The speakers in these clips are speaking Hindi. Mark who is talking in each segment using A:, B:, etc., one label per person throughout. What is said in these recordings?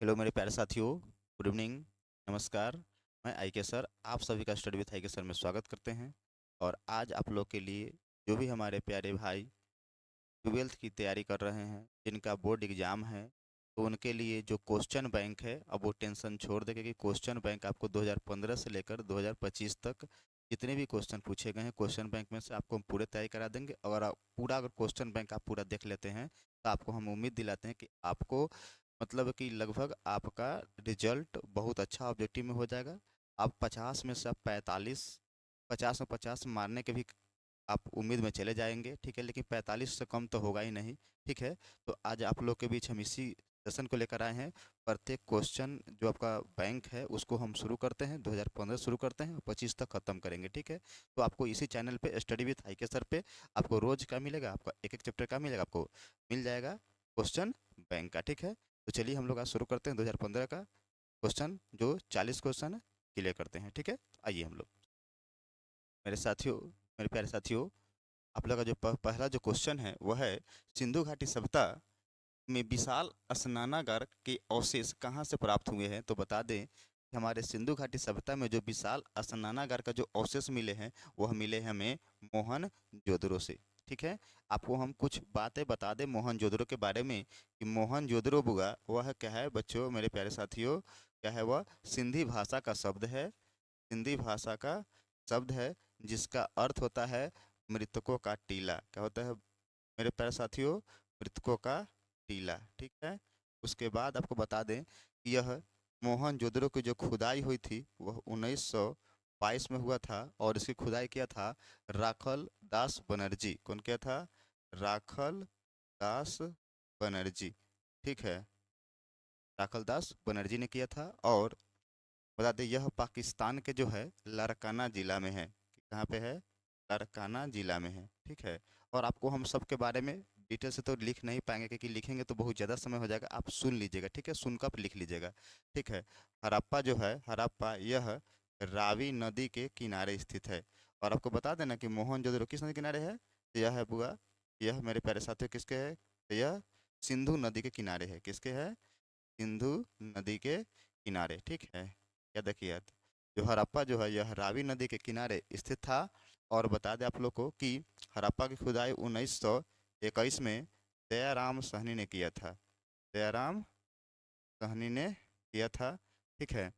A: हेलो मेरे प्यारे साथियों। Good evening. नमस्कार। मैं आई के सर आप सभी का स्टडी विथ आई के सर में स्वागत करते हैं। और आज आप लोग के लिए जो भी हमारे प्यारे भाई ट्वेल्थ की तैयारी कर रहे हैं, जिनका बोर्ड एग्ज़ाम है, तो उनके लिए जो क्वेश्चन बैंक है, अब वो टेंशन छोड़ देंगे कि क्वेश्चन बैंक आपको 2015 से लेकर 2025 तक जितने भी क्वेश्चन पूछे गए हैं क्वेश्चन बैंक में से आपको हम पूरे तैयारी करा देंगे। अगर आप पूरा अगर क्वेश्चन बैंक आप पूरा देख लेते हैं तो आपको हम उम्मीद दिलाते हैं कि आपको मतलब कि लगभग आपका रिजल्ट बहुत अच्छा ऑब्जेक्टिव में हो जाएगा। आप 50 में से आप 45, 50 में 50 मारने के भी आप उम्मीद में चले जाएंगे, ठीक है, लेकिन 45 से कम तो होगा ही नहीं। ठीक है, तो आज आप लोग के बीच हम इसी सेशन को लेकर आए हैं। प्रत्येक क्वेश्चन जो आपका बैंक है उसको हम शुरू करते हैं, 2015 शुरू करते हैं और 25 तक खत्म करेंगे। ठीक है, तो आपको इसी चैनल पे स्टडी विथ आई के सर पे आपको रोज का मिलेगा, आपका एक एक चैप्टर का मिलेगा, आपको मिल जाएगा क्वेश्चन बैंक का। ठीक है, तो चलिए हम लोग आज शुरू करते हैं 2015 का क्वेश्चन, जो 40 क्वेश्चन है क्लियर करते हैं। ठीक है, आइए हम लोग। मेरे साथियों, मेरे प्यारे साथियों, आप लोग का जो पहला जो क्वेश्चन है वह है, सिंधु घाटी सभ्यता में विशाल स्नानागार के अवशेष कहाँ से प्राप्त हुए हैं? तो बता दें कि हमारे सिंधु घाटी सभ्यता में जो विशाल स्नानागार का जो अवशेष मिले हैं वह मिले हैं हमें मोहनजोदड़ो से। ठीक है, आपको हम कुछ बातें बता दें मोहनजोदड़ो के बारे में कि मोहनजोदड़ो बुआ वह क्या है बच्चों, मेरे प्यारे साथियों, क्या है वह? सिंधी भाषा का शब्द है। सिंधी भाषा का शब्द है जिसका अर्थ होता है मृतकों का टीला। क्या होता है मेरे प्यारे साथियों? मृतकों का टीला। ठीक है, उसके बाद आपको बता दें कि यह मोहनजोदड़ो की जो खुदाई हुई थी वह 1922 में हुआ था और इसकी खुदाई किया था राखल दास बनर्जी। कौन किया था? राखल दास बनर्जी। ठीक है, राखल दास बनर्जी ने किया था। और बता दें यह पाकिस्तान के जो है लारकाना जिला में है। कहाँ पे है? लारकाना जिला में है। ठीक है, और आपको हम सब के बारे में डिटेल से तो लिख नहीं पाएंगे क्योंकि लिखेंगे तो बहुत ज़्यादा समय हो जाएगा। आप सुन लीजिएगा, ठीक है, सुनकर आप लिख लीजिएगा। ठीक है, हड़प्पा जो है, हड़प्पा यह रावी नदी के किनारे स्थित है। और आपको बता देना कि मोहनजोदड़ो किस नदी के किनारे है? तो यह है बुआ, यह मेरे प्यारे साथियों किसके है? तो यह सिंधु नदी के किनारे है। किसके है? सिंधु नदी के किनारे। ठीक है, या देखिए जो हड़प्पा जो है यह रावी नदी के किनारे स्थित था। और बता दें आप लोग को कि हड़प्पा की खुदाई 1921 में दयाराम साहनी ने किया था। दयाराम साहनी ने किया था। ठीक है,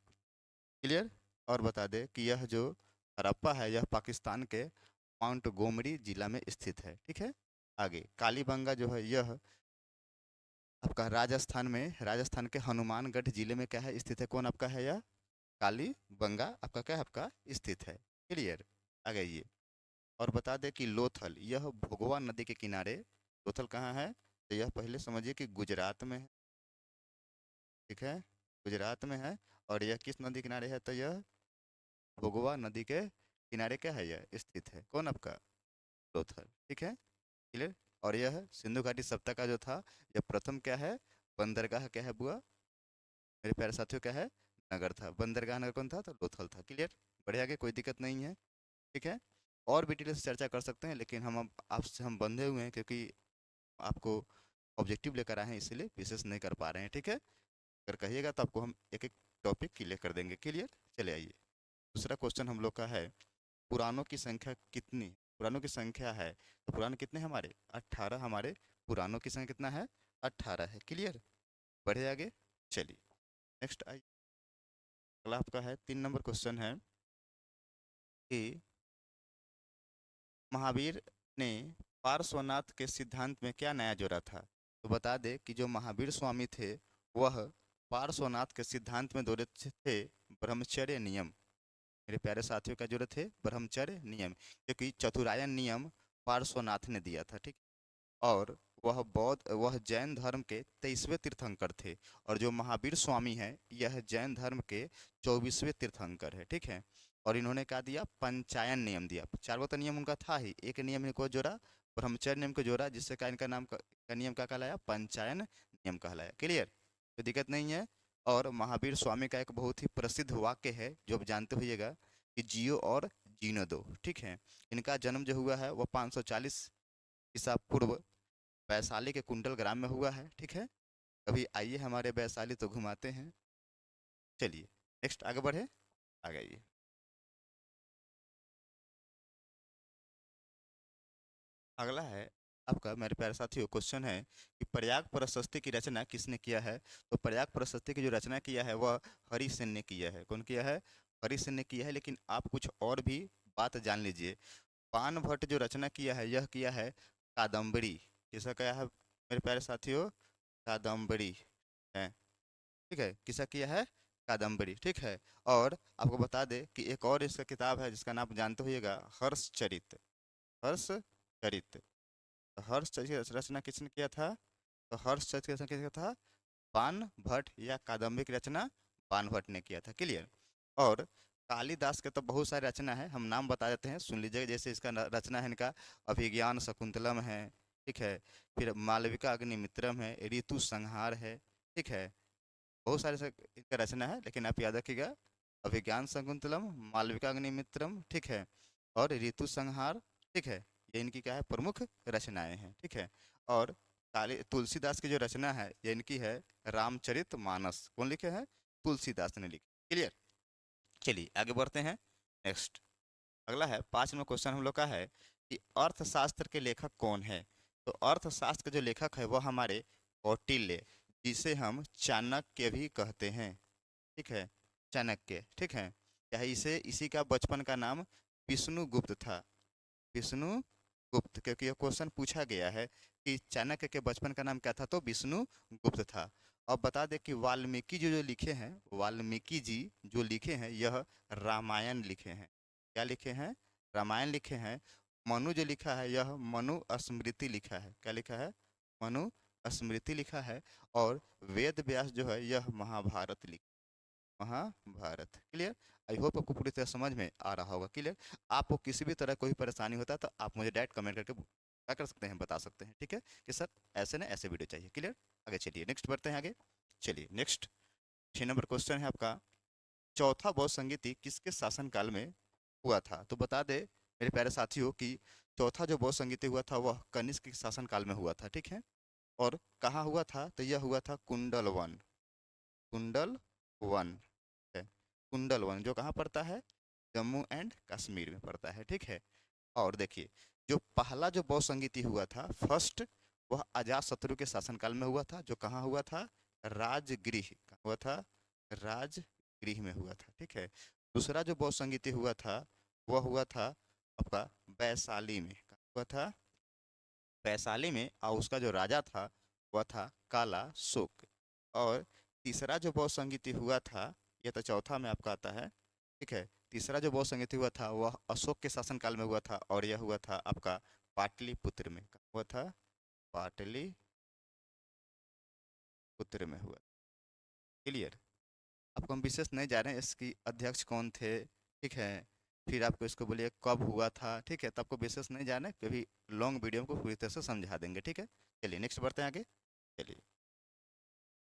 A: क्लियर। और बता दें कि यह जो हड़प्पा है यह पाकिस्तान के माउंट गोमरी जिला में स्थित है। ठीक है, आगे कालीबंगा जो है यह आपका राजस्थान में, राजस्थान के हनुमानगढ़ जिले में क्या है स्थित है? कौन आपका है यह? कालीबंगा आपका क्या है? आपका स्थित है। क्लियर, आ गई ये। और बता दें कि लोथल यह भोगवा नदी के किनारे, लोथल कहाँ है? तो यह पहले समझिए कि गुजरात में है। ठीक है, गुजरात में है। और यह किस नदी किनारे है? तो यह भोगवा नदी के किनारे क्या है? यह स्थित है। कौन आपका? लोथल। ठीक है, क्लियर। और यह सिंधु घाटी सभ्यता का जो था यह प्रथम क्या है? बंदरगाह क्या है बुआ? मेरे प्यारे साथियों क्या है? नगर था। बंदरगाह नगर कौन था? तो लोथल था। क्लियर, बढ़िया, आगे कोई दिक्कत नहीं है। ठीक है, और भी डिटेल से चर्चा कर सकते हैं लेकिन हम अब आपसे हम बंधे हुए हैं क्योंकि आपको ऑब्जेक्टिव लेकर आए हैं, इसीलिए विशेष नहीं कर पा रहे हैं। ठीक है, अगर कहिएगा तो आपको हम एक एक टॉपिक क्लियर कर देंगे। क्लियर, चले आइए। दूसरा क्वेश्चन हम लोग का है, पुराणों की संख्या कितनी? पुराणों की संख्या है तो पुराण कितने हैं हमारे? 18 हमारे पुराणों की संख्या कितना है? 18 है। क्लियर, बढ़े आगे। चलिए नेक्स्ट आइए। अगला आपका है 3 नंबर क्वेश्चन है कि महावीर ने पार्श्वनाथ के सिद्धांत में क्या नया जोड़ा था? तो बता दे कि जो महावीर स्वामी थे वह पार्श्वनाथ के सिद्धांत में जोड़े थे ब्रह्मचर्य नियम। मेरे प्यारे साथियों का जोड़े थे ब्रह्मचर्य नियम, क्योंकि चतुरायन नियम पार्श्वनाथ ने दिया था। ठीक, और वह जैन धर्म के 23वें तीर्थंकर थे। और जो महावीर स्वामी है यह जैन धर्म के 24वें तीर्थंकर है। ठीक है, और इन्होंने क्या दिया? पंचायन नियम दिया। चार गो तो नियम उनका था ही, एक नियम इनको जोड़ा, ब्रह्मचर्य नियम को जोड़ा, जिससे का इनका नाम का नियम क्या कहलाया? पंचायन नियम कहलाया। क्लियर, कोई दिक्कत नहीं है। और महावीर स्वामी का एक बहुत ही प्रसिद्ध वाक्य है जो आप जानते होइएगा कि जियो और जीनो दो। ठीक है, इनका जन्म जो हुआ है वह 540 ईसा पूर्व वैशाली के कुंडल ग्राम में हुआ है। ठीक है, कभी आइए हमारे वैशाली तो घुमाते हैं। चलिए नेक्स्ट आगे बढ़े, आगे आइए। अगला है आपका मेरे प्यारे साथियों, क्वेश्चन है कि प्रयाग प्रशस्ति की रचना किसने किया है। तो प्रयाग प्रशस्ति की जो रचना किया है वह हरिसेन ने किया है। कौन किया है? हरिसेन ने किया है। लेकिन आप कुछ और भी बात जान लीजिए। बाण भट्ट जो रचना किया है यह किया है कादम्बरी। किसका किया है मेरे प्यारे साथियों? कादम्बरी है। ठीक है, किसका किया है? कादम्बरी। ठीक है। और आपको बता दे कि एक और इसका किताब है जिसका नाम आप जानते होइएगा, हर्षचरित। हर्षचरित। तो हर्षचरित की रचना किसने किया था? तो हर्षचरित की रचना किसने किया था? बाण भट्ट या कादम्बरी की रचना बाण भट्ट ने किया था। क्लियर। और कालिदास के तो बहुत सारे रचना है, हम नाम बता देते हैं, सुन लीजिएगा। जैसे इसका रचना है इनका अभिज्ञान शकुंतलम है। ठीक है। फिर मालविका अग्निमित्रम है, ऋतु संहार है। ठीक है। बहुत सारे इनका रचना है, लेकिन आप याद रखिएगा, अभिज्ञान शकुंतलम, मालविका अग्निमित्रम, ठीक है, और ऋतु संहार। ठीक है। ये इनकी क्या है? प्रमुख रचनाएं हैं। ठीक है। और काली तुलसीदास की जो रचना है ये इनकी है रामचरित मानस। कौन लिखे हैं? तुलसीदास ने लिखी। क्लियर। चलिए आगे बढ़ते हैं। नेक्स्ट अगला है 5वां क्वेश्चन हम लोग का है कि अर्थशास्त्र के लेखक कौन है। तो अर्थशास्त्र के जो लेखक है वो हमारे कौटिल्य, जिसे हम चाणक्य भी कहते हैं। ठीक है, चाणक्य। ठीक है। चाहे इसे इसी का बचपन का नाम विष्णुगुप्त था। विष्णुगुप्त, क्योंकि यह क्वेश्चन पूछा गया है कि चाणक्य के बचपन का नाम क्या था, तो विष्णुगुप्त था। अब बता दें कि वाल्मीकि जो जो लिखे हैं, वाल्मीकि जी जो लिखे हैं यह रामायण लिखे हैं। क्या लिखे हैं? रामायण लिखे हैं। मनु जो लिखा है यह मनु स्मृति लिखा है। क्या लिखा है? मनु स्मृति लिखा है। और वेद व्यास जो है यह महाभारत लिखा, महाभारत। क्लियर। आई होप आपको पूरी तरह समझ में आ रहा होगा। क्लियर। आपको किसी भी तरह कोई परेशानी होता है तो आप मुझे डायरेक्ट कमेंट करके क्या कर सकते हैं, बता सकते हैं। ठीक है कि सर ऐसे ना ऐसे वीडियो चाहिए। क्लियर। आगे चलिए, नेक्स्ट बढ़ते हैं आगे। चलिए नेक्स्ट 6 नंबर क्वेश्चन है आपका, चौथा बौद्ध संगीति किसके शासनकाल में हुआ था। तो बता दे मेरे प्यारे साथियों कि चौथा जो बौद्ध संगीति हुआ था वह कनिष्क के शासनकाल में हुआ था। ठीक है। और कहाँ हुआ था? तो यह हुआ था कुंडल वन। कुंडल वन है। कुंडल वन जो कहाँ पड़ता है? जम्मू एंड कश्मीर में पड़ता है। ठीक है। और देखिए, जो पहला जो बौद्ध संगीति हुआ था फर्स्ट, वह अजात शत्रु के शासनकाल में हुआ था। जो कहाँ हुआ था? राजगृह। कहाँ हुआ था? राजगृह में हुआ था। ठीक है। दूसरा जो बौद्ध संगीति हुआ था वह हुआ था आपका वैशाली में। कहाँ हुआ था? वैशाली में। और उसका जो राजा था वह था काला शोक। और तीसरा जो बौद्ध संगीति हुआ था, यह तो चौथा में आपका आता है। ठीक है। तीसरा जो बौद्ध संगीति हुआ था वह अशोक के शासनकाल में हुआ था, और यह हुआ था आपका पाटलिपुत्र में। कहाँ हुआ था? पाटलिपुत्र में हुआ। क्लियर। आपको हम विशेष नहीं जा रहे हैं इसकी अध्यक्ष कौन थे। ठीक है। फिर आपको इसको बोलिए कब हुआ था। ठीक है। तो आपको विशेष नहीं जाना है, कभी लॉन्ग वीडियो को पूरी तरह से समझा देंगे। ठीक है। चलिए नेक्स्ट बढ़ते हैं आगे। चलिए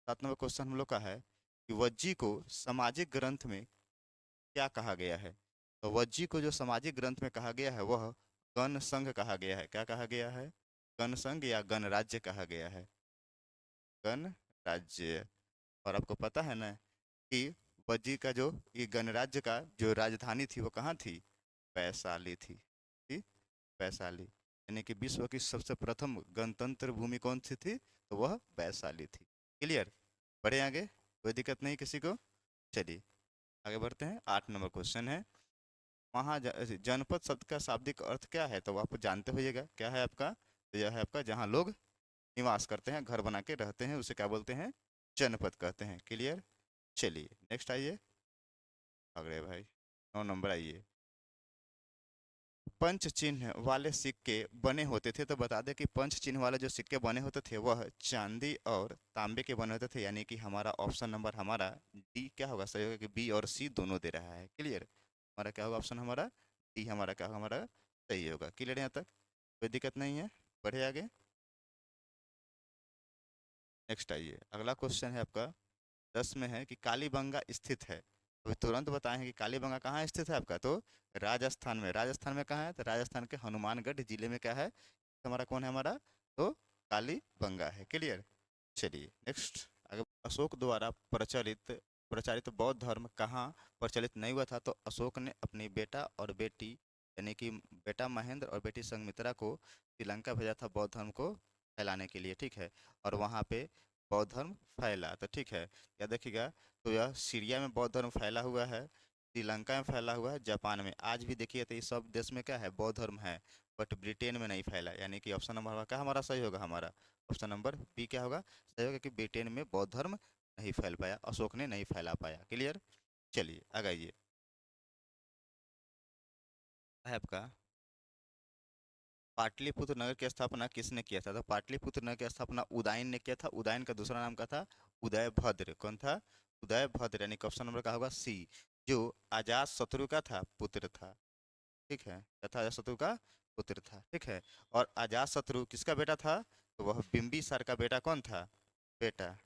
A: 7 नंबर क्वेश्चन हम लोग का है कि वज्जी को सामाजिक ग्रंथ में क्या कहा गया है। तो वज्जी को जो सामाजिक ग्रंथ में कहा गया है वह गण संघ कहा गया है। क्या कहा गया है? गण संघ या गणराज्य कहा गया है। गणराज्य। और आपको पता है ना कि वज्जी का जो ये गणराज्य का जो राजधानी थी वो कहाँ थी? वैशाली थी। वैशाली, यानी कि विश्व की सबसे प्रथम गणतंत्र भूमि कौन सी थी? तो वह वैशाली थी। क्लियर। बढ़े आगे, कोई दिक्कत नहीं किसी को। चलिए आगे बढ़ते हैं। 8 नंबर क्वेश्चन है, जनपद शब्द का शाब्दिक अर्थ क्या है। तो आप जानते होइएगा क्या है आपका? तो यह है आपका जहाँ लोग निवास करते हैं, घर बना के रहते हैं, उसे क्या बोलते हैं? जनपद कहते हैं। क्लियर। चलिए नेक्स्ट आइए। अगले भाई 9 नंबर आइए। पंच चिन्ह वाले सिक्के बने होते थे। तो बता दें कि पंच चिन्ह वाले जो सिक्के बने होते थे वह चांदी और तांबे के बने होते थे। यानी कि हमारा ऑप्शन नंबर हमारा डी क्या होगा? सही होगा कि बी और सी दोनों दे रहा है। क्लियर। हमारा क्या होगा? ऑप्शन हमारा डी हमारा क्या होगा? हमारा सही होगा। क्लियर यहाँ तक? कोई दिक्कत नहीं है। बढ़े आगे। नेक्स्ट आइए। अगला क्वेश्चन है आपका 10 में है कि कालीबंगा स्थित है। अभी तुरंत बताएं कि कालीबंगा कहाँ स्थित है आपका? तो राजस्थान में। राजस्थान में कहाँ है? तो राजस्थान के हनुमानगढ़ जिले में क्या है? हमारा कौन है हमारा? तो कालीबंगा है। क्लियर। चलिए नेक्स्ट आगे। अशोक द्वारा प्रचलित प्रचारित बौद्ध धर्म कहाँ प्रचलित नहीं हुआ था? तो अशोक ने अपनी बेटा और बेटी यानी कि बेटा महेंद्र और बेटी संघमित्रा को श्रीलंका भेजा था बौद्ध धर्म को फैलाने के लिए, ठीक है। और वहाँ पे बौद्ध धर्म फैला, तो ठीक है, क्या देखिएगा। तो यह सीरिया में बौद्ध धर्म फैला हुआ है, श्रीलंका में फैला हुआ है, जापान में। आज भी देखिए तो ये सब देश में क्या है, बौद्ध धर्म है, बट ब्रिटेन में नहीं फैला। यानी कि ऑप्शन नंबर क्या हमारा सही होगा? हमारा ऑप्शन नंबर बी क्या होगा? सही होगा कि ब्रिटेन में बौद्ध धर्म नहीं फैल पाया, अशोक ने नहीं फैला पाया। क्लियर? चलिए आगे आइए। है आपका पाटलिपुत्र नगर की स्थापना किसने किया था? तो पाटलिपुत्र नगर की स्थापना उदयन ने किया था। उदयन का दूसरा नाम क्या था? उदयभद्र। कौन था? उदयभद्र। यानी कि ऑप्शन नंबर का होगा सी, जो अजात शत्रु का था पुत्र था, ठीक है। क्या था? अजात शत्रु का पुत्र था, ठीक है। और अजात शत्रु किसका बेटा था? तो वह बिंबिसार का बेटा कौन था? बेटा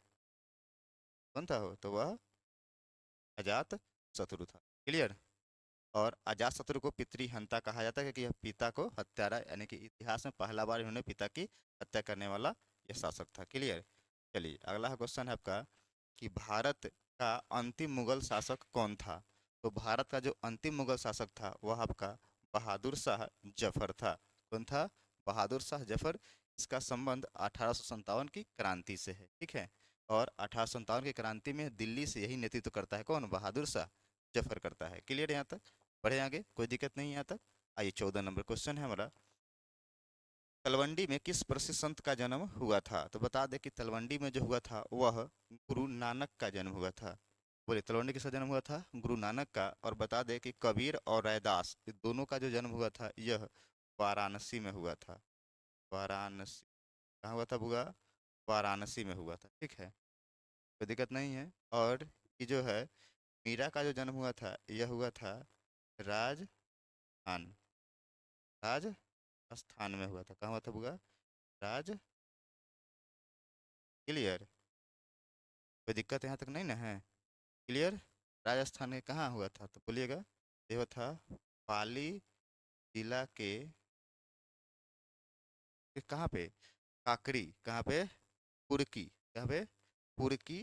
A: कौन था वो? तो वह अजात शत्रु था। क्लियर? और अजातशत्रु को पितृहंता कहा जाता है क्योंकि यह पिता को हत्यारा, यानी कि इतिहास में पहला बार इन्होंने पिता की हत्या करने वाला यह शासक था। क्लियर? चलिए अगला क्वेश्चन है आपका कि भारत का अंतिम मुगल शासक कौन था? तो भारत का जो अंतिम मुगल शासक था वह आपका बहादुर शाह जफर था। कौन था? बहादुर शाह जफर। इसका संबंध 1857 की क्रांति से है, ठीक है। और 1857 की क्रांति में दिल्ली से यही नेतृत्व करता है कौन? बहादुर शाह जफर करता है। क्लियर यहाँ तक? बढ़े आगे, कोई दिक्कत नहीं है यहाँ तक। आइए 14 नंबर क्वेश्चन है हमारा। तलवंडी में किस प्रसिद्ध संत का जन्म हुआ था? तो बता दें कि तलवंडी में जो हुआ था वह गुरु नानक का जन्म हुआ था। बोले तलवंडी किसका जन्म हुआ था? गुरु नानक का। और बता दें कि कबीर और रैदास ये दोनों का जो जन्म हुआ था यह वाराणसी में हुआ था। वाराणसी कहाँ हुआ था बुआ? वाराणसी में हुआ था, ठीक है, कोई दिक्कत नहीं है। और ये जो है मीरा का जो जन्म हुआ था यह हुआ था राजस्थान, राजस्थान में हुआ था। कहाँ हुआ था बुआ? राज। क्लियर? कोई दिक्कत यहाँ तक नहीं ना है? क्लियर? राजस्थान में कहाँ हुआ था? तो बोलिएगा। ये हुआ था पाली जिला के कहाँ पे? काकड़ी। कहाँ पे? पुरकी। कहाँ पे? पुरकी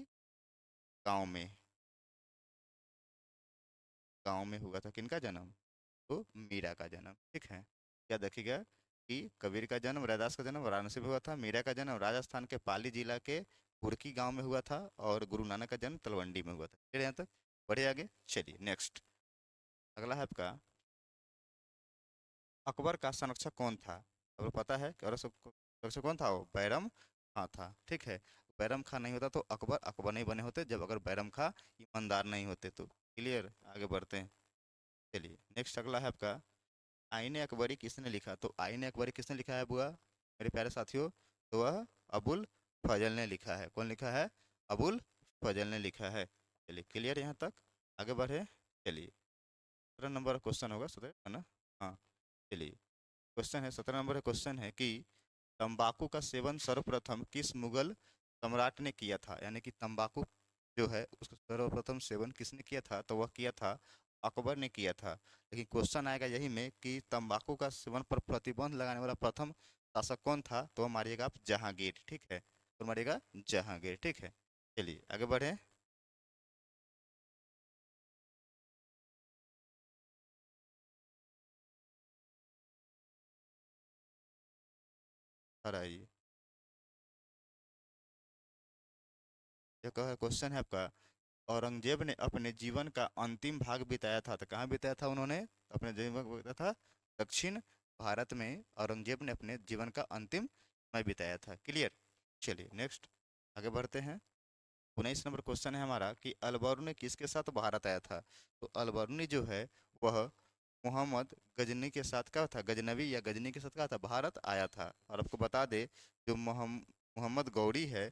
A: गांव में, गांव में हुआ था किनका जन्म? तो मीरा का जन्म, ठीक है। क्या देखिएगा कि कबीर का जन्म, रैदास का जन्म वाराणसी में हुआ था, मीरा का जन्म राजस्थान के पाली जिला के कुर्की गांव में हुआ था, और गुरु नानक का जन्म तलवंडी में हुआ था। फिर यहाँ तक बढ़े आगे। चलिए नेक्स्ट अगला है आपका। अकबर का संरक्षक कौन था? अगर पता है कि और संरक्षक कौन था? वो बैरम खां था, ठीक है। बैरम खां नहीं होता तो अकबर अकबर नहीं बने होते, जब अगर बैरम खां ईमानदार नहीं होते तो। क्लियर? आगे बढ़ते हैं। चलिए नेक्स्ट अगला है आपका। आईने अकबरी किसने लिखा? तो आईने अकबरी किसने लिखा है बुआ मेरे प्यारे साथियों? तो वह अबुल फजल ने लिखा है। कौन लिखा है? अबुल फजल ने लिखा है। चलिए क्लियर यहाँ तक? आगे बढ़े। चलिए 17 नंबर क्वेश्चन होगा, 17 है ना? हाँ। चलिए क्वेश्चन है 17 नंबर का क्वेश्चन है कि तंबाकू का सेवन सर्वप्रथम किस मुगल सम्राट ने किया था? यानी कि तंबाकू जो है उसका सर्वप्रथम सेवन किसने किया था? तो वह किया था अकबर ने किया था। लेकिन क्वेश्चन आएगा यही में कि तंबाकू का सेवन पर प्रतिबंध लगाने वाला प्रथम शासक कौन था? तो मारिएगा आप जहांगीर, ठीक है। तो मारिएगा जहांगीर, ठीक है। चलिए आगे बढ़े। और आइए ये कहा क्वेश्चन है आपका। औरंगजेब ने अपने जीवन का अंतिम भाग बिताया था, तो कहाँ बिताया था उन्होंने? अपने जीवन को बिताया था दक्षिण भारत में। औरंगजेब ने अपने जीवन का अंतिम समय बिताया था। क्लियर? चलिए नेक्स्ट आगे बढ़ते हैं। 19 नंबर क्वेश्चन है हमारा कि अलबरूनी किसके साथ भारत आया था? तो अलबरूनी जो है वह मोहम्मद गजनी के साथ क्या था? गजनवी या गजनी के साथ क्या था? भारत आया था। और आपको बता दे जो मोहम्मद गौरी है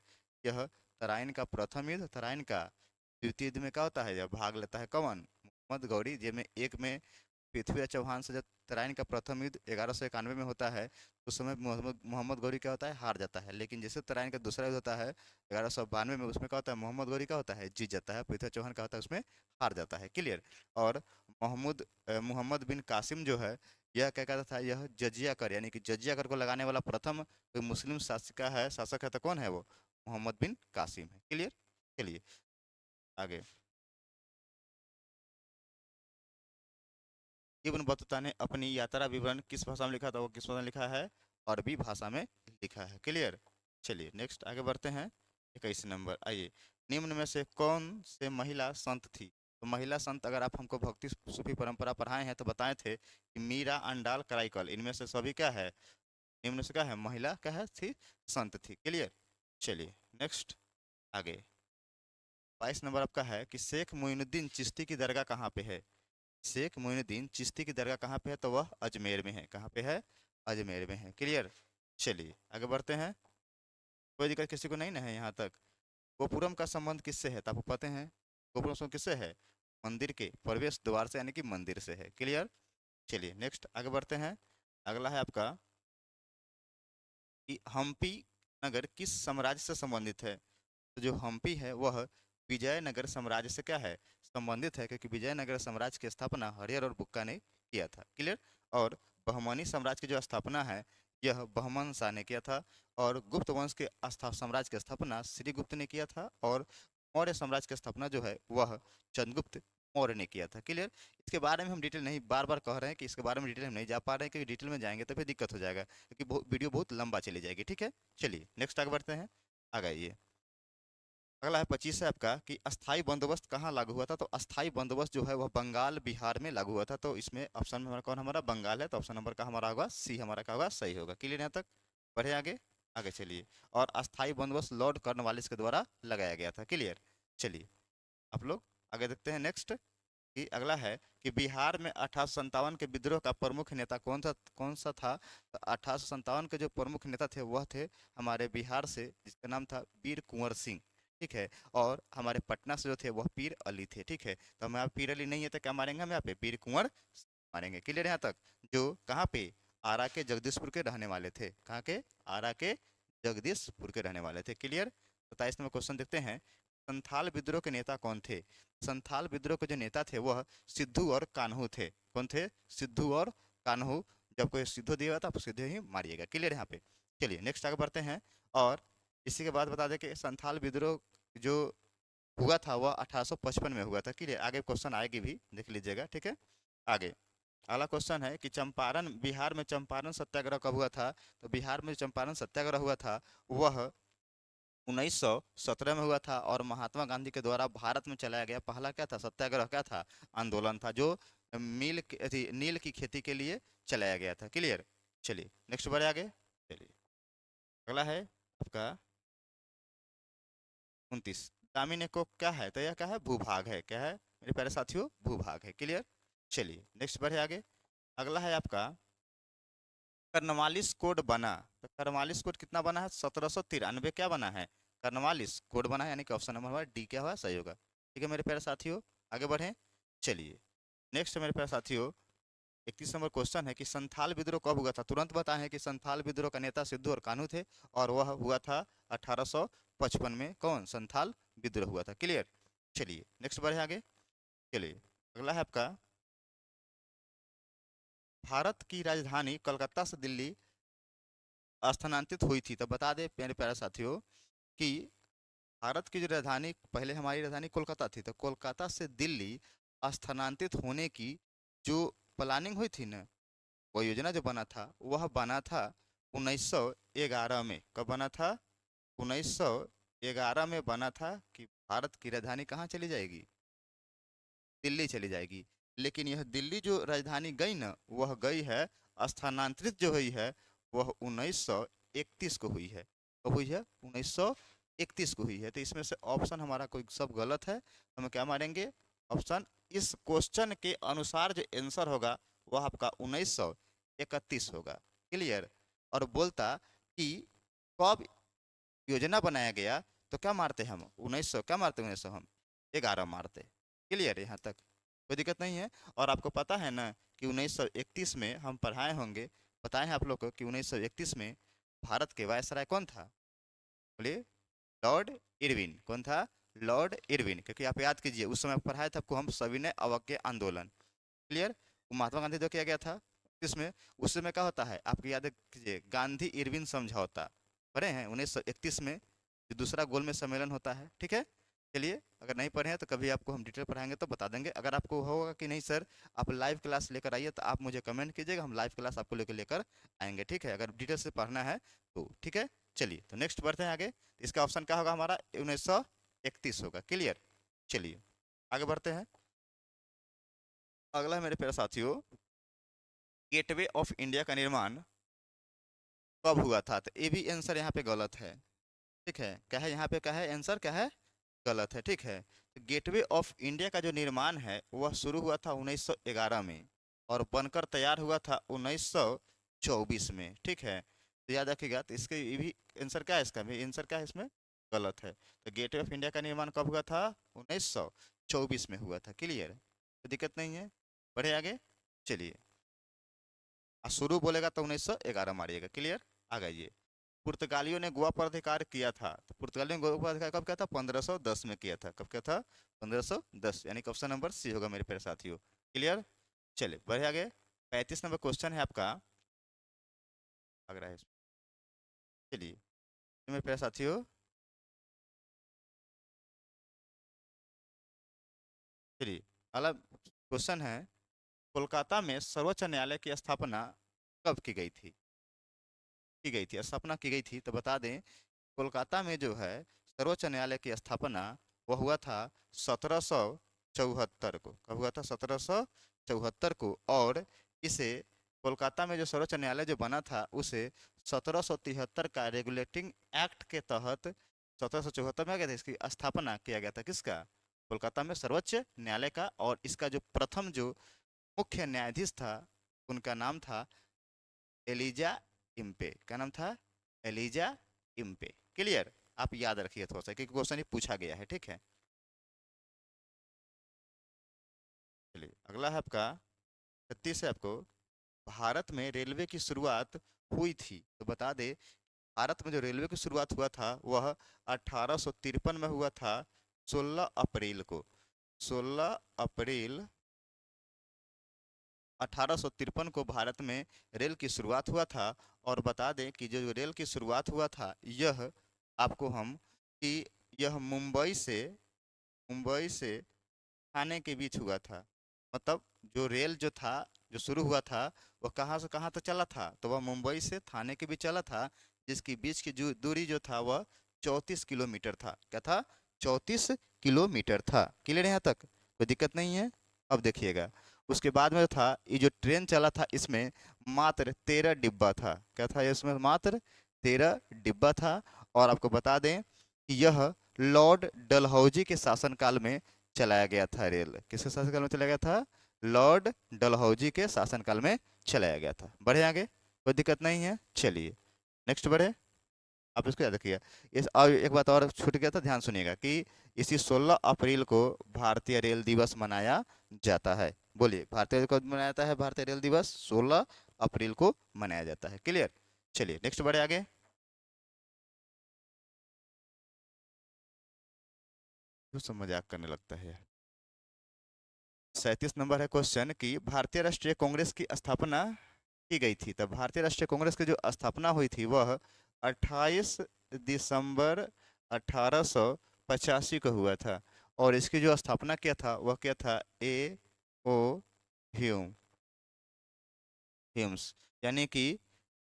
A: यह तराइन का प्रथम युद्ध, तराइन का द्वितीय युद्ध में क्या होता है? जब भाग लेता है कौन? मोहम्मद गौरी। जिसमें एक में पृथ्वी चौहान से जब तराइन का प्रथम युद्ध 1191 में होता है, उस समय मोहम्मद मोहम्मद गौरी क्या होता है? हार जाता है। लेकिन जैसे तराइन का दूसरा युद्ध होता है 1192 में, उसमें क्या होता है? मोहम्मद गौरी क्या होता है? जीत जाता है। पृथ्वी चौहान क्या होता है? उसमें हार जाता है। क्लियर? और मोहम्मद बिन कासिम जो है यह क्या कहता था? यह जजिया कर, यानी कि जजिया कर को लगाने वाला प्रथम कोई मुस्लिम शासक है तो कौन है वो? मोहम्मद बिन कासिम है। क्लियर। चलिए आगे। इब्न बतूता ने अपनी यात्रा विवरण किस भाषा में लिखा था? वो किस भाषा में लिखा है? अरबी भाषा में लिखा है। क्लियर। चलिए नेक्स्ट आगे बढ़ते हैं। 21 नंबर, आइए। निम्न में से कौन से महिला संत थी? तो महिला संत अगर आप हमको भक्ति सूफी परंपरा पढ़ाए हैं तो बताए थे कि मीरा, अंडाल, कराइकल, इनमें से सभी क्या है? निम्न से क्या है? महिला क्या है? थी, संत थी। क्लियर। चलिए नेक्स्ट आगे। 22 नंबर आपका है कि शेख मोइनुद्दीन चिश्ती की दरगाह कहाँ पे है? शेख मोइनुद्दीन चिश्ती की दरगाह कहाँ पे है? तो वह अजमेर में है। कहाँ पे है? अजमेर में है। क्लियर। चलिए आगे बढ़ते हैं। कोई दिक्कत किसी को नहीं ना है यहाँ तक? गोपुरम का संबंध किससे है? तो आपको पता है गोपुरम संबंध किससे है? मंदिर के प्रवेश द्वार से, यानी कि मंदिर से है। क्लियर। चलिए नेक्स्ट आगे बढ़ते हैं। अगला है आपका कि हम्पी नगर किस साम्राज्य से संबंधित है? तो जो हम्पी है वह विजयनगर साम्राज्य से क्या है? संबंधित है, क्योंकि विजयनगर साम्राज्य की स्थापना हरिहर और बुक्का ने किया था। क्लियर। और बहमनी साम्राज्य की जो स्थापना है यह बहमन शाह ने किया था। और गुप्त वंश के साम्राज्य की स्थापना श्रीगुप्त ने किया था। और मौर्य साम्राज्य की स्थापना जो है वह चंद्रगुप्त मौर्य ने किया था। क्लियर। इसके बारे में हम डिटेल नहीं, बार बार कह रहे हैं कि इसके बारे में डिटेल हम नहीं जा पा रहे हैं, क्योंकि डिटेल में जाएंगे तो फिर दिक्कत हो जाएगा, क्योंकि वीडियो बहुत लंबा चली जाएगी। ठीक है। चलिए नेक्स्ट आगे बढ़ते हैं। आ गए। अगला है 25 है आपका कि अस्थाई बंदोबस्त कहाँ लागू हुआ था? तो अस्थाई बंदोबस्त जो है वह बंगाल, बिहार में लागू हुआ था। तो इसमें ऑप्शन में हमारा कौन? हमारा बंगाल है। तो ऑप्शन नंबर का हमारा होगा सी, हमारा क्या होगा? सही होगा। क्लियर यहाँ तक? बढ़े आगे। आगे चलिए। और अस्थाई बंदोबस्त लॉर्ड कॉर्नवालिस के द्वारा लगाया गया था। क्लियर। चलिए आप लोग आगे देखते हैं। नेक्स्ट कि अगला है कि बिहार में 1857 के विद्रोह का प्रमुख नेता कौन सा था? तो 1857 के जो प्रमुख नेता थे वह थे हमारे बिहार से, जिसका नाम था वीर कुंवर सिंह। ठीक है। और हमारे पटना से जो थे वह पीर अली थे। ठीक है। तो हम यहाँ पीर अली नहीं है तो क्या मारेंगे हम यहाँ पे? वीर कुंवर मारेंगे। क्लियर यहाँ तक? जो कहाँ पे? आरा के जगदीशपुर के रहने वाले थे। कहाँ के? आरा के जगदीशपुर के रहने वाले थे। क्लियर। 27 नंबर क्वेश्चन देखते हैं। संथाल विद्रोह के नेता कौन थे? संथाल विद्रोह के जो नेता थे वह सिद्धू और कान्हू थे। कौन थे? सिद्धू और कान्हू। जब कोई सिद्धू दिया था आप सिद्धू ही मारिएगा। क्लियर यहाँ पे? चलिए नेक्स्ट आगे बढ़ते हैं। और इसी के बाद बता दें कि संथाल विद्रोह जो हुआ था वह 1855 में हुआ था। क्लियर। आगे क्वेश्चन आएगी भी, देख लीजिएगा। ठीक है। आगे अगला क्वेश्चन है कि चंपारण, बिहार में चंपारण सत्याग्रह कब हुआ था? तो बिहार में चंपारण सत्याग्रह हुआ था वह 1917 में हुआ था। और महात्मा गांधी के द्वारा भारत में चलाया गया पहला क्या था? सत्याग्रह क्या था? आंदोलन था, जो नील की खेती के लिए चलाया गया था। क्लियर। चलिए नेक्स्ट बढ़े आगे। चलिए अगला है आपका 29। दामिनी को क्या है? तो यह क्या है? भूभाग है। क्या है मेरे प्यारे साथियों? भूभाग है। क्लियर। चलिए नेक्स्ट बढ़े आगे। अगला है आपका कर्नवालिस कोड बना। तो कर्नवालिस कोड कितना बना है? 1793 क्या बना है? कर्नवालिस कोड बना है, यानी कि ऑप्शन नंबर हमारा डी क्या हुआ? सही होगा। ठीक है मेरे प्यारे साथियों, आगे बढ़ें। चलिए नेक्स्ट मेरे प्यारे साथियों 31 नंबर क्वेश्चन है कि संथाल विद्रोह कब हुआ था? तुरंत बताएं कि संथाल विद्रोह का नेता सिद्धू और कान्हू थे। और वह हुआ था 1855 में। कौन? संथाल विद्रोह हुआ था। क्लियर। चलिए नेक्स्ट बढ़े आगे। चलिए अगला है आपका भारत की राजधानी कोलकाता से दिल्ली स्थानांतरित हुई थी। तो बता दें मेरे प्यारे साथियों कि भारत की जो राजधानी, पहले हमारी राजधानी कोलकाता थी, तो कोलकाता से दिल्ली स्थानांतरित होने की जो प्लानिंग हुई थी ना, वो योजना जो बना था वह बना था 1911 में। कब बना था? 1911 में बना था कि भारत की राजधानी कहाँ चली जाएगी? दिल्ली चली जाएगी। लेकिन यह दिल्ली जो राजधानी गई ना, वह गई है, स्थानांतरित जो हुई है वह 1931 को हुई है। कब हुई है? 1931 को हुई है। तो इसमें से ऑप्शन हमारा कोई सब गलत है। तो हम क्या मारेंगे? ऑप्शन, इस क्वेश्चन के अनुसार जो आंसर होगा वह आपका 1931 होगा। क्लियर। और बोलता कि कब योजना बनाया गया, तो क्या मारते हम? 1900 क्या मारते? 1900 हम 11 मारते। क्लियर यहाँ तक? कोई दिक्कत नहीं है। और आपको पता है ना कि 1931 में हम पढ़ाए होंगे, बताए हैं आप लोग को कि 1931 में भारत के वायसराय कौन था? बोलिए। Lord Irwin. कौन था? Lord Irwin. क्योंकि आप याद कीजिए उस समय पढ़ाए थे आपको हम सविनय अवज्ञा आंदोलन। क्लियर। महात्मा गांधी द्वारा किया गया था इसमें। उस समय क्या होता है आपको याद कीजिए, गांधी इरविन समझौता पढ़े हैं 1931 में। जो दूसरा गोल में सम्मेलन होता है, ठीक है। चलिए, अगर नहीं पढ़े हैं तो कभी आपको हम डिटेल पढ़ाएंगे तो बता देंगे। अगर आपको होगा कि नहीं सर आप लाइव क्लास लेकर आइए, तो आप मुझे कमेंट कीजिएगा, हम लाइव क्लास आपको लेकर आएंगे, ठीक है, अगर डिटेल से पढ़ना है तो, ठीक है। चलिए, तो नेक्स्ट बढ़ते हैं आगे। इसका ऑप्शन क्या होगा हमारा? 1931 होगा। क्लियर। चलिए आगे बढ़ते हैं। अगला है मेरे प्यारे साथियों, गेटवे ऑफ इंडिया का निर्माण कब हुआ था? तो ये भी आंसर यहाँ पे गलत है, ठीक है। क्या है यहाँ पे? क्या है आंसर? क्या है? गलत है, ठीक है। तो गेटवे ऑफ इंडिया का जो निर्माण है वह शुरू हुआ था 1911 में और बनकर तैयार हुआ था 1924 में, ठीक है। तो याद रखिएगा। तो इसके ये भी आंसर क्या है? इसका भी आंसर क्या है? इसमें गलत है। तो गेटवे ऑफ इंडिया का निर्माण कब हुआ था? 1924 में हुआ था। क्लियर। तो दिक्कत नहीं है, बढ़े आगे। चलिए, शुरू बोलेगा तो 1911 मारिएगा। क्लियर। आ गइए। पुर्तगालियों ने गोवा पर अधिकार किया था। तो पुर्तगालियों ने गोवा पर अधिकार कब किया था? 1510 में किया था। कब किया था? 1510, यानी कि ऑप्शन नंबर सी होगा मेरे प्यारे साथियों। क्लियर। चलिए बढ़े आगे। 35 नंबर क्वेश्चन है आपका, लग रहा है। चलिए तो मेरे प्यारे साथियों, चलिए अगला क्वेश्चन है, कोलकाता में सर्वोच्च न्यायालय की स्थापना कब की गई थी? स्थापना की गई थी, तो बता दें कोलकाता में जो है सर्वोच्च न्यायालय की स्थापना वह हुआ था 1774 को। कब हुआ था? 1774 को। और इसे कोलकाता में जो सर्वोच्च न्यायालय जो बना था उसे 1773 का रेगुलेटिंग एक्ट के तहत 1774 में आ गया था, इसकी स्थापना किया गया था। किसका? कोलकाता में सर्वोच्च न्यायालय का। और इसका जो प्रथम जो मुख्य न्यायाधीश था उनका नाम था एलिजा इम्पे। क्या नाम था? Elijah Impey. क्लियर। आप याद रखिए थोड़ा सा, क्योंकि क्वेश्चन ही पूछा गया है, ठीक है। चलिए अगला है आपका 36 है आपको, भारत में रेलवे की शुरुआत हुई थी। तो बता दे भारत में जो रेलवे की शुरुआत हुआ था वह 1853 में हुआ था, 16 अप्रैल को। 16 अप्रैल 1853 को भारत में रेल की शुरुआत हुआ था। और बता दें कि जो रेल की शुरुआत हुआ था यह आपको हम कि यह मुंबई से ठाणे के बीच हुआ था। मतलब जो रेल जो था जो शुरू हुआ था वह कहाँ से कहाँ तक चला था? तो वह मुंबई से ठाणे के बीच चला था, जिसकी बीच की जो दूरी जो था वह 34 किलोमीटर था। क्या था? 34 किलोमीटर था। क्लियर यहाँ तक? कोई दिक्कत नहीं है। अब देखिएगा, उसके बाद में था ये जो ट्रेन चला था इसमें मात्र 13 डिब्बा था। क्या था? इसमें मात्र 13 डिब्बा था। और आपको बता दें कि यह लॉर्ड डलहौजी के शासनकाल में चलाया गया था। रेल किसके शासनकाल में चलाया गया था? लॉर्ड डलहौजी के शासनकाल में चलाया गया था। बढ़े आगे, कोई दिक्कत नहीं है। चलिए नेक्स्ट बढ़े। आप इसको याद रखिएगा। इस और एक बात और छूट गया था, ध्यान सुनिएगा कि इसी 16 अप्रैल को भारतीय रेल दिवस मनाया जाता है। बोलिए, भारतीय रेल कब मनाया जाता है? भारतीय रेल दिवस 16 अप्रैल को मनाया जाता है। क्लियर। चलिए नेक्स्ट बढ़े आगे। क्यों सब मजाक करने लगता है यार। 37 नंबर है क्वेश्चन कि भारतीय राष्ट्रीय कांग्रेस की स्थापना की गई थी। तब भारतीय राष्ट्रीय कांग्रेस की जो स्थापना हुई थी वह 28 दिसंबर 1885 को हुआ था। और इसकी जो स्थापना किया था वह क्या था? ए ओ ह्यूम ह्यूम्स, यानी कि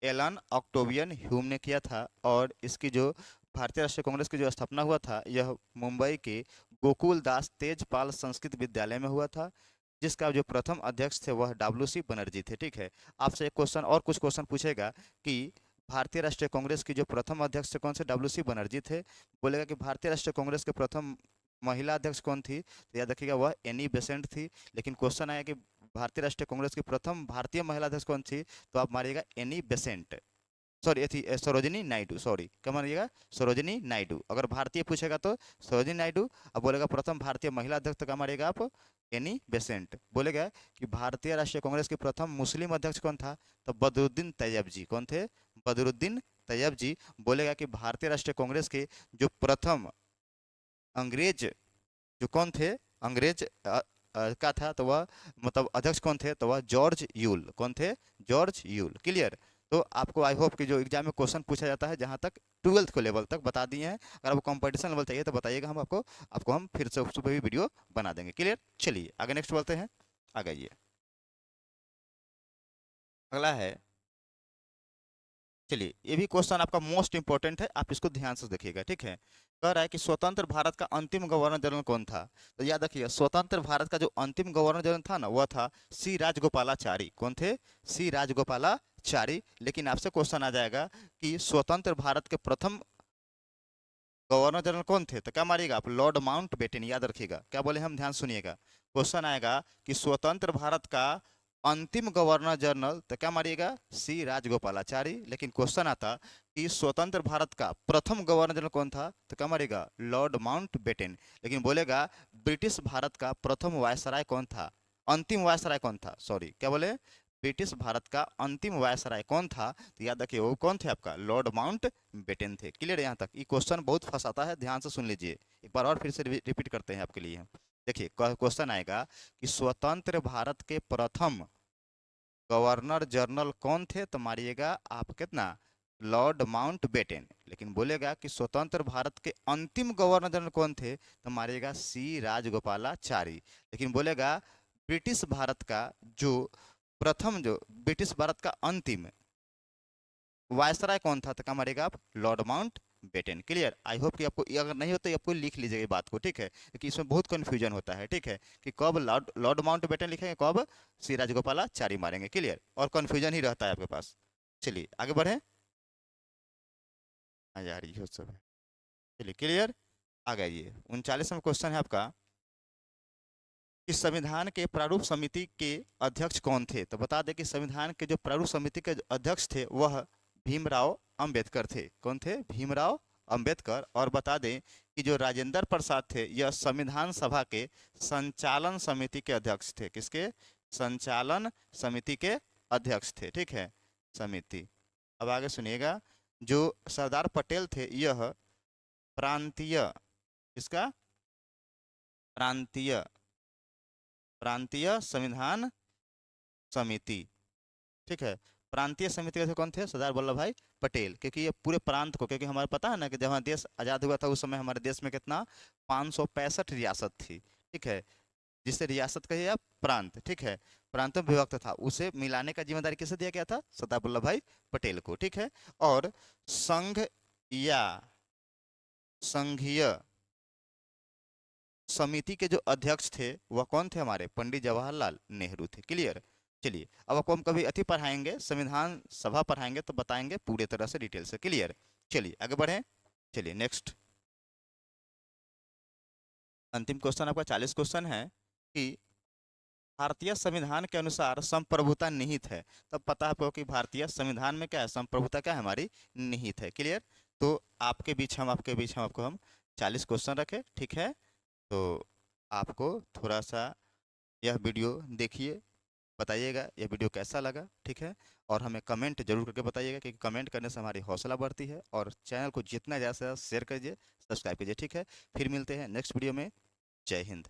A: एलन ऑक्टोवियन ह्यूम ने किया था। और इसकी जो भारतीय राष्ट्रीय कांग्रेस की जो स्थापना हुआ था यह मुंबई के गोकुल दास तेजपाल संस्कृत विद्यालय में हुआ था, जिसका जो प्रथम अध्यक्ष थे वह डब्ल्यू सी बनर्जी थे। ठीक है। आपसे एक क्वेश्चन और कुछ क्वेश्चन पूछेगा कि भारतीय राष्ट्रीय कांग्रेस की जो प्रथम अध्यक्ष कौन से? डब्ल्यू सी बनर्जी थे। बोलेगा कि भारतीय राष्ट्रीय कांग्रेस के प्रथम महिला अध्यक्ष कौन थी? तो याद रखिएगा वह एनी बेसेंट थी। लेकिन क्वेश्चन आया कि भारतीय राष्ट्रीय कांग्रेस की प्रथम भारतीय महिला अध्यक्ष कौन थी? तो आप मारिएगा एनी बेसेंट। सॉरी, ये थी सरोजिनी नायडू। सॉरी, क्या मानिएगा? सरोजिनी नायडू। अगर भारतीय पूछेगा तो सरोजिनी नायडू। अब बोलेगा प्रथम भारतीय महिला अध्यक्ष, तो क्या मारिएगा आप? Annie Besant. बोलेगा कि भारतीय राष्ट्रीय कांग्रेस के प्रथम मुस्लिम अध्यक्ष कौन था? तो बदरुद्दीन तैयब जी। कौन थे? बदरुद्दीन तैयब जी। बोलेगा कि भारतीय राष्ट्रीय कांग्रेस के जो प्रथम अंग्रेज जो कौन थे? अंग्रेज का था तो वह मतलब अध्यक्ष कौन थे? तो वह जॉर्ज यूल। कौन थे? George Yule. क्लियर। तो आपको आई होप कि जो एग्जाम में क्वेश्चन पूछा जाता है जहाँ तक 12th को लेवल तक बता दिए हैं। अगर आपको कंपटीशन लेवल चाहिए तो बताइएगा, हम आपको हम फिर से उस पर भी वीडियो बना देंगे। क्लियर? चलिए आगे नेक्स्ट बोलते हैं। आ गइए, अगला है, चलिए ये भी क्वेश्चन आपका मोस्ट इंपॉर्टेंट है, आप इसको ध्यान से देखिएगा। ठीक है, कह रहा है कि स्वतंत्र भारत का अंतिम गवर्नर जनरल कौन था? तो याद रखिए, स्वतंत्र भारत का जो अंतिम गवर्नर जनरल था ना, वह था सी राजगोपालाचारी। कौन थे? सी राजगोपालाचारी। लेकिन आपसे क्वेश्चन आ जाएगा कि स्वतंत्र भारत के प्रथम गवर्नर जनरल कौन थे? तो क्या मारिएगा आप? Lord Mountbatten. याद रखिएगा, क्या बोले हम, ध्यान सुनिएगा। क्वेश्चन आएगा कि स्वतंत्र भारत का अंतिम गवर्नर जनरल, तो क्या मारिएगा? सी राजगोपालाचारी। लेकिन क्वेश्चन आता कि स्वतंत्र भारत का प्रथम गवर्नर जनरल कौन था? तो क्या मारिएगा? Lord Mountbatten. लेकिन बोलेगा ब्रिटिश भारत का प्रथम वायसराय कौन था? अंतिम वायसराय कौन था? सॉरी, क्या बोले? ब्रिटिश भारत का अंतिम वायसराय कौन था? तो याद रखिए, वो कौन थे? आपका लॉर्ड माउंट बेटन थे। क्लियर? यहाँ तक ये क्वेश्चन बहुत फंसाता है, ध्यान से सुन लीजिए। एक बार और फिर से रिपीट करते हैं आपके लिए हम। देखिए क्वेश्चन आएगा कि स्वतंत्र भारत के प्रथम गवर्नर जनरल कौन थे? तो मारिएगा आप कितना? Lord Mountbatten. लेकिन बोलेगा कि स्वतंत्र भारत के अंतिम गवर्नर जनरल कौन थे? तो मारिएगा सी राजगोपालाचारी। लेकिन बोलेगा ब्रिटिश भारत का जो प्रथम, जो ब्रिटिश भारत का अंतिम वायसराय कौन था? तो क्या मारेगा आप? Lord Mountbatten. Clear? I hope कि आपको, अगर नहीं हो तो आपको लिख लीजिएगा ये बात को। ठीक है, क्योंकि इसमें बहुत कंफ्यूजन होता है। ठीक है, कि कब लॉर्ड माउंट बेटन लिखेंगे, कब सी राजगोपालाचारी मारेंगे। क्लियर? और कंफ्यूजन ही रहता है आपके पास। चलिए आगे बढ़े। यार ये सब है। चलिए क्लियर, आ गइए। 39वां क्वेश्चन है आपका कि संविधान के प्रारूप समिति के अध्यक्ष कौन थे? तो बता दें कि संविधान के जो प्रारूप समिति के अध्यक्ष थे वह भीमराव अंबेडकर थे। कौन थे? भीमराव अंबेडकर। और बता दें कि जो राजेंद्र प्रसाद थे, यह संविधान सभा के संचालन समिति के अध्यक्ष थे। किसके? संचालन समिति के अध्यक्ष थे। ठीक है, समिति। अब आगे सुनिएगा, जो सरदार पटेल थे, यह प्रांतीय, इसका प्रांतीय प्रांतीय संविधान समिति। ठीक है, प्रांतीय समिति के कौन थे? सरदार वल्लभ भाई पटेल। क्योंकि ये पूरे प्रांत को, क्योंकि हमारे पता है ना कि जब हमारा देश आज़ाद हुआ था उस समय हमारे देश में कितना, 565 रियासत थी। ठीक है, जिसे रियासत कहिए आप प्रांत। ठीक है, प्रांतों में विभक्त था, उसे मिलाने का जिम्मेदारी किसे दिया गया था? सरदार वल्लभ भाई पटेल को। ठीक है, और संघ या संघीय समिति के जो अध्यक्ष थे वह कौन थे? हमारे पंडित जवाहरलाल नेहरू थे। क्लियर? चलिए अब आपको हम कभी अति पढ़ाएंगे, संविधान सभा पढ़ाएंगे तो बताएंगे पूरे तरह से डिटेल से। क्लियर? चलिए आगे बढ़ें। चलिए नेक्स्ट, अंतिम क्वेश्चन आपका 40 क्वेश्चन है कि भारतीय संविधान के अनुसार संप्रभुता निहित है। तब पता है आपको कि भारतीय संविधान में क्या है? संप्रभुता क्या है? हमारी निहित है। क्लियर? तो आपको हम 40 क्वेश्चन रखे। ठीक है, तो आपको थोड़ा सा यह वीडियो देखिए, बताइएगा यह वीडियो कैसा लगा। ठीक है, और हमें कमेंट जरूर करके बताइएगा, क्योंकि कमेंट करने से हमारी हौसला बढ़ती है। और चैनल को जितना ज़्यादा से ज़्यादा शेयर कीजिए, सब्सक्राइब कीजिए। ठीक है, फिर मिलते हैं नेक्स्ट वीडियो में। जय हिंद।